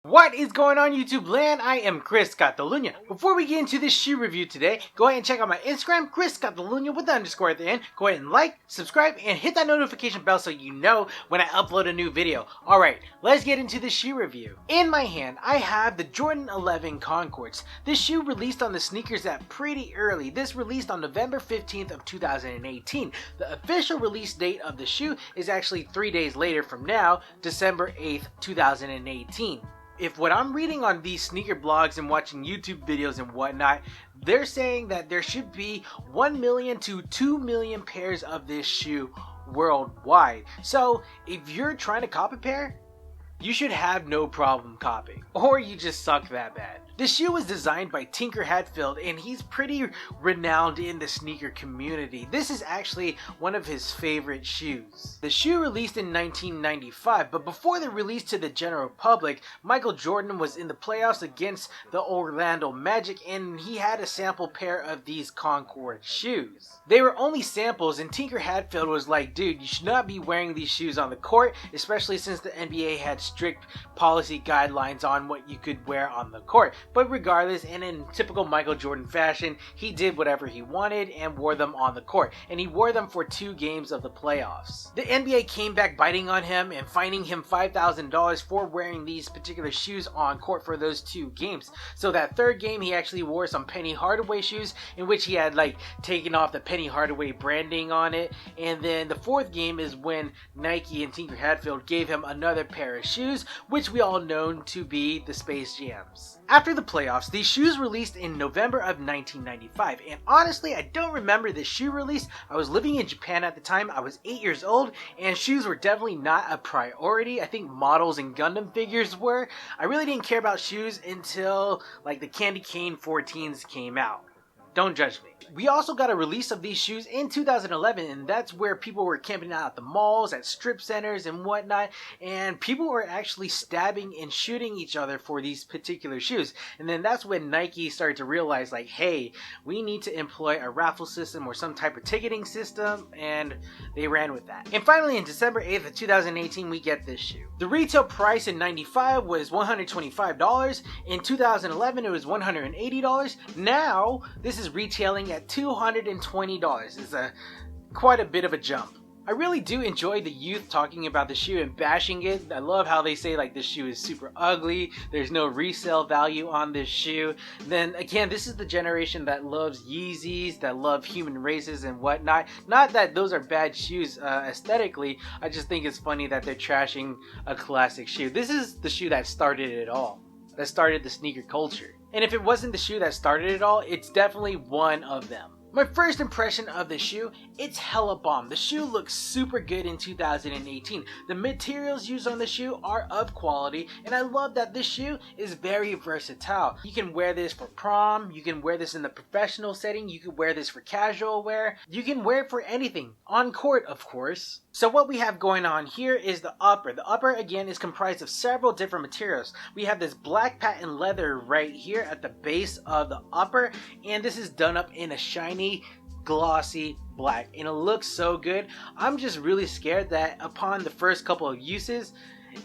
What is going on, YouTube land? I am Chris Catalunya. Before we get into this shoe review today, go ahead and check out my Instagram, Chris Catalunya with the underscore at the end. Go ahead and like, subscribe, and hit that notification bell so you know when I upload a new video. Alright, let's get into the shoe review. In my hand, I have the Jordan 11 Concords. This shoe released on the sneakers app pretty early. This released on November 15th of 2018. The official release date of the shoe is actually 3 days later from now, December 8th, 2018. If what I'm reading on these sneaker blogs and watching YouTube videos and whatnot, they're saying that there should be 1 million to 2 million pairs of this shoe worldwide. So if you're trying to cop a pair, you should have no problem copying, or you just suck that bad. The shoe was designed by Tinker Hatfield, and he's pretty renowned in the sneaker community. This is actually one of his favorite shoes. The shoe released in 1995, but before the release to the general public, Michael Jordan was in the playoffs against the Orlando Magic, and he had a sample pair of these Concord shoes. They were only samples, and Tinker Hatfield was like, dude, you should not be wearing these shoes on the court, especially since the NBA had strict policy guidelines on what you could wear on the court. But regardless, and in typical Michael Jordan fashion, he did whatever he wanted and wore them on the court. And he wore them for 2 games of the playoffs. The NBA came back biting on him and fining him $5,000 for wearing these particular shoes on court for those 2 games. So that 3rd game, he actually wore some Penny Hardaway shoes, in which he had taken off the Penny Hardaway branding on it. And then the 4th game is when Nike and Tinker Hatfield gave him another pair of shoes, which we all know to be the Space Jams. After the playoffs, these shoes released in November of 1995, and honestly, I don't remember this shoe release. I was living in Japan at the time. I was 8 years old, and shoes were definitely not a priority. I think models and Gundam figures were. I really didn't care about shoes until the Candy Cane 14s came out. Don't judge me. We also got a release of these shoes in 2011, and that's where people were camping out at the malls, at strip centers and whatnot, and people were actually stabbing and shooting each other for these particular shoes. And then that's when Nike started to realize, hey, we need to employ a raffle system or some type of ticketing system, and they ran with that. And finally, in December 8th of 2018, we get this shoe. The retail price in 95 was $125. In 2011, it was $180. Now, this is retailing at $220. It's quite a bit of a jump. I really do enjoy the youth talking about the shoe and bashing it. I love how they say this shoe is super ugly, there's no resale value on this shoe. Then again, this is the generation that loves Yeezys, that love human races and whatnot. Not that those are bad shoes aesthetically, I just think it's funny that they're trashing a classic shoe. This is the shoe that started it all, that started the sneaker culture. And if it wasn't the shoe that started it all, it's definitely one of them. My first impression of the shoe, it's hella bomb. The shoe looks super good in 2018. The materials used on the shoe are of quality, and I love that this shoe is very versatile. You can wear this for prom, you can wear this in the professional setting, you can wear this for casual wear, you can wear it for anything. On court, of course. So what we have going on here is the upper. The upper, again, is comprised of several different materials. We have this black patent leather right here at the base of the upper, and this is done up in a shiny, glossy black, and it looks so good. I'm just really scared that upon the first couple of uses,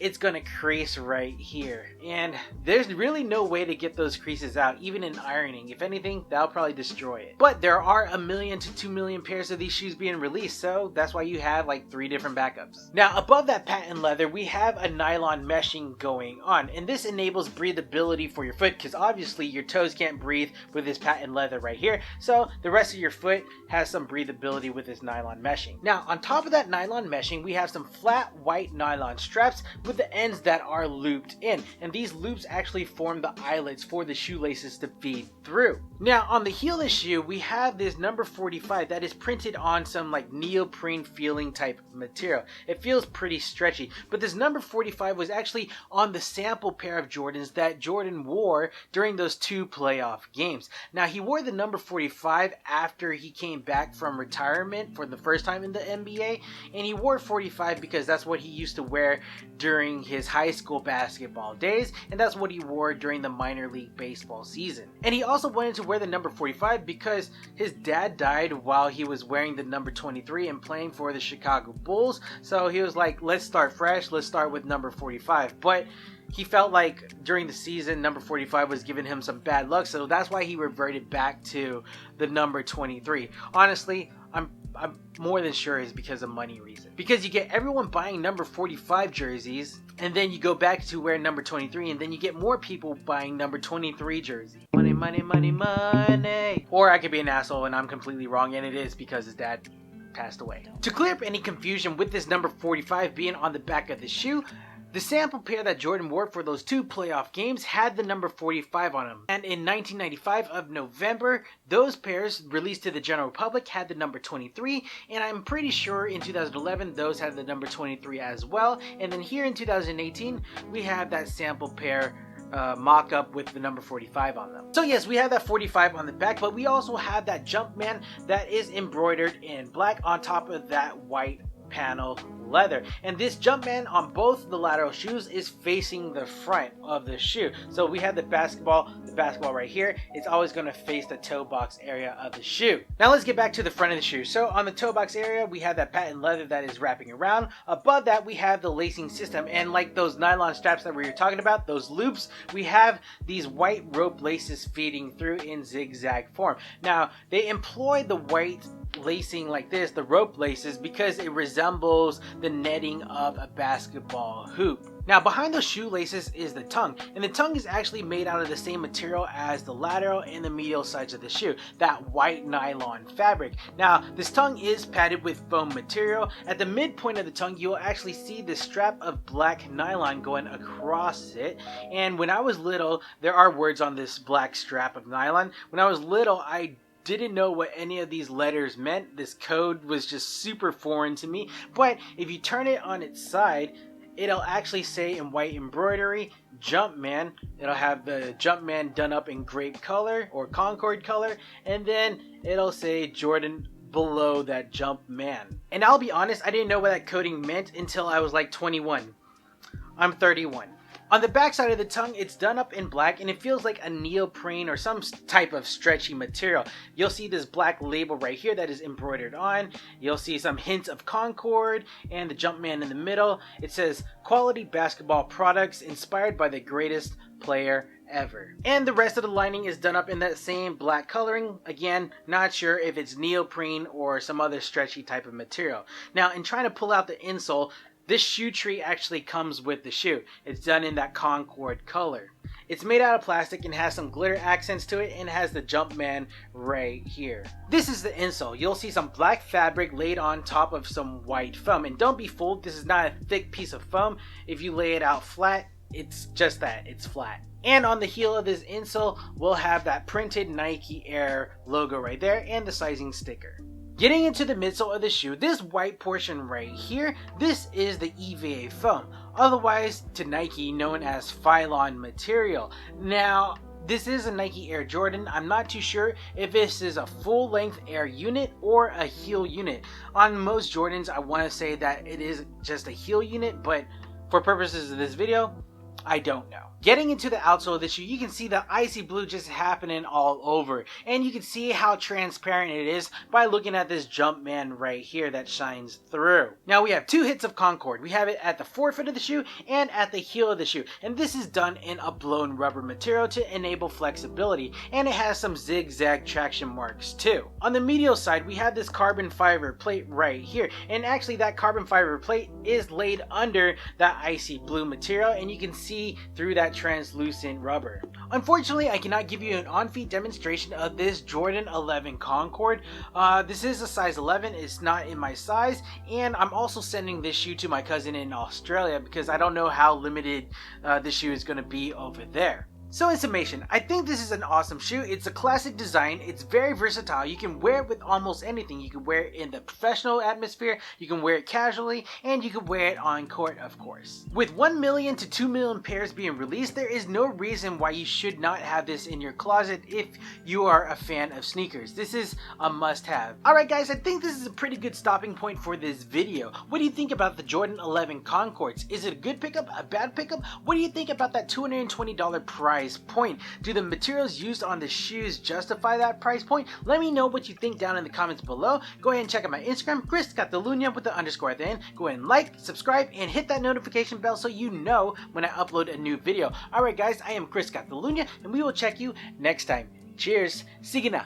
it's gonna crease right here, and there's really no way to get those creases out, even in ironing. If anything, that'll probably destroy it. But there are 1 million to 2 million pairs of these shoes being released, so that's why you have 3 different backups. Now, above that patent leather, we have a nylon meshing going on, and this enables breathability for your foot, because obviously your toes can't breathe with this patent leather right here, so the rest of your foot has some breathability with this nylon meshing. Now, on top of that nylon meshing, we have some flat white nylon straps with the ends that are looped in, and these loops actually form the eyelets for the shoelaces to feed through. Now, on the heel of the shoe, we have this number 45 that is printed on some neoprene feeling type material. It feels pretty stretchy, but this number 45 was actually on the sample pair of Jordans that Jordan wore during those 2 playoff games. Now, he wore the number 45 after he came back from retirement for the first time in the NBA, and he wore 45 because that's what he used to wear during his high school basketball days, and that's what he wore during the minor league baseball season. And he also wanted to wear the number 45 because his dad died while he was wearing the number 23 and playing for the Chicago Bulls, so he was like, let's start fresh, let's start with number 45. But he felt like during the season number 45 was giving him some bad luck, so that's why he reverted back to the number 23. Honestly, I'm more than sure it's because of money reasons. Because you get everyone buying number 45 jerseys, and then you go back to wear number 23, and then you get more people buying number 23 jersey. Money, money, money, money. Or I could be an asshole and I'm completely wrong, and it is because his dad passed away. To clear up any confusion with this number 45 being on the back of the shoe, the sample pair that Jordan wore for those 2 playoff games had the number 45 on them. And in 1995 of November, those pairs released to the general public had the number 23, and I'm pretty sure in 2011 those had the number 23 as well. And then here in 2018, we have that sample pair mock-up with the number 45 on them. So yes, we have that 45 on the back, but we also have that Jumpman that is embroidered in black on top of that white panel leather, and this Jumpman on both the lateral shoes is facing the front of the shoe. So we have the basketball right here. It's always going to face the toe box area of the shoe. Now let's get back to the front of the shoe. So on the toe box area, we have that patent leather that is wrapping around. Above that, we have the lacing system, and like those nylon straps that we were talking about, those loops, we have these white rope laces feeding through in zigzag form. Now they employ the white lacing like this, the rope laces, because it resembles the netting of a basketball hoop. Now behind those shoelaces is the tongue, and the tongue is actually made out of the same material as the lateral and the medial sides of the shoe, that white nylon fabric. Now this tongue is padded with foam material. At the midpoint of the tongue, you'll actually see the strap of black nylon going across it, and when I was little, there are words on this black strap of nylon. When I was little, I didn't know what any of these letters meant. This code was just super foreign to me, but if you turn it on its side, it'll actually say in white embroidery, Jumpman. It'll have the Jumpman done up in grape color or Concord color, and then it'll say Jordan below that Jumpman. And I'll be honest, I didn't know what that coding meant until I was like 21. I'm 31. On the back side of the tongue, it's done up in black, and it feels like a neoprene or some type of stretchy material. You'll see this black label right here that is embroidered on. You'll see some hints of Concord and the Jumpman in the middle. It says, quality basketball products inspired by the greatest player ever. And the rest of the lining is done up in that same black coloring. Again, not sure if it's neoprene or some other stretchy type of material. Now, in trying to pull out the insole, this shoe tree actually comes with the shoe. It's done in that Concord color. It's made out of plastic and has some glitter accents to it, and has the Jumpman right here. This is the insole. You'll see some black fabric laid on top of some white foam. And don't be fooled, this is not a thick piece of foam. If you lay it out flat, it's just that, it's flat. And on the heel of this insole, we'll have that printed Nike Air logo right there and the sizing sticker. Getting into the midsole of the shoe, this white portion right here, this is the EVA foam, otherwise to Nike known as Phylon material. Now, this is a Nike Air Jordan. I'm not too sure if this is a full-length Air unit or a heel unit. On most Jordans, I want to say that it is just a heel unit, but for purposes of this video, I don't know. Getting into the outsole of the shoe, you can see the icy blue just happening all over. And you can see how transparent it is by looking at this Jumpman right here that shines through. Now we have 2 hits of Concord. We have it at the forefoot of the shoe and at the heel of the shoe. And this is done in a blown rubber material to enable flexibility. And it has some zigzag traction marks too. On the medial side, we have this carbon fiber plate right here. And actually that carbon fiber plate is laid under that icy blue material. And you can see through that translucent rubber. Unfortunately, I cannot give you an on-feet demonstration of this Jordan 11 Concord. This is a size 11, it's not in my size, and I'm also sending this shoe to my cousin in Australia because I don't know how limited this shoe is going to be over there. So in summation, I think this is an awesome shoe. It's a classic design, it's very versatile, you can wear it with almost anything. You can wear it in the professional atmosphere, you can wear it casually, and you can wear it on court, of course. With 1 million to 2 million pairs being released, there is no reason why you should not have this in your closet if you are a fan of sneakers. This is a must-have. Alright guys, I think this is a pretty good stopping point for this video. What do you think about the Jordan 11 Concords? Is it a good pickup, a bad pickup? What do you think about that $220 price point? Do the materials used on the shoes justify that price point? Let me know what you think down in the comments below. Go ahead and check out my Instagram, Chris.Catalunya with the underscore at the end. Go ahead and like, subscribe, and hit that notification bell so you know when I upload a new video. Alright guys, I am Chris Catalunya, and we will check you next time. Cheers. Sige na.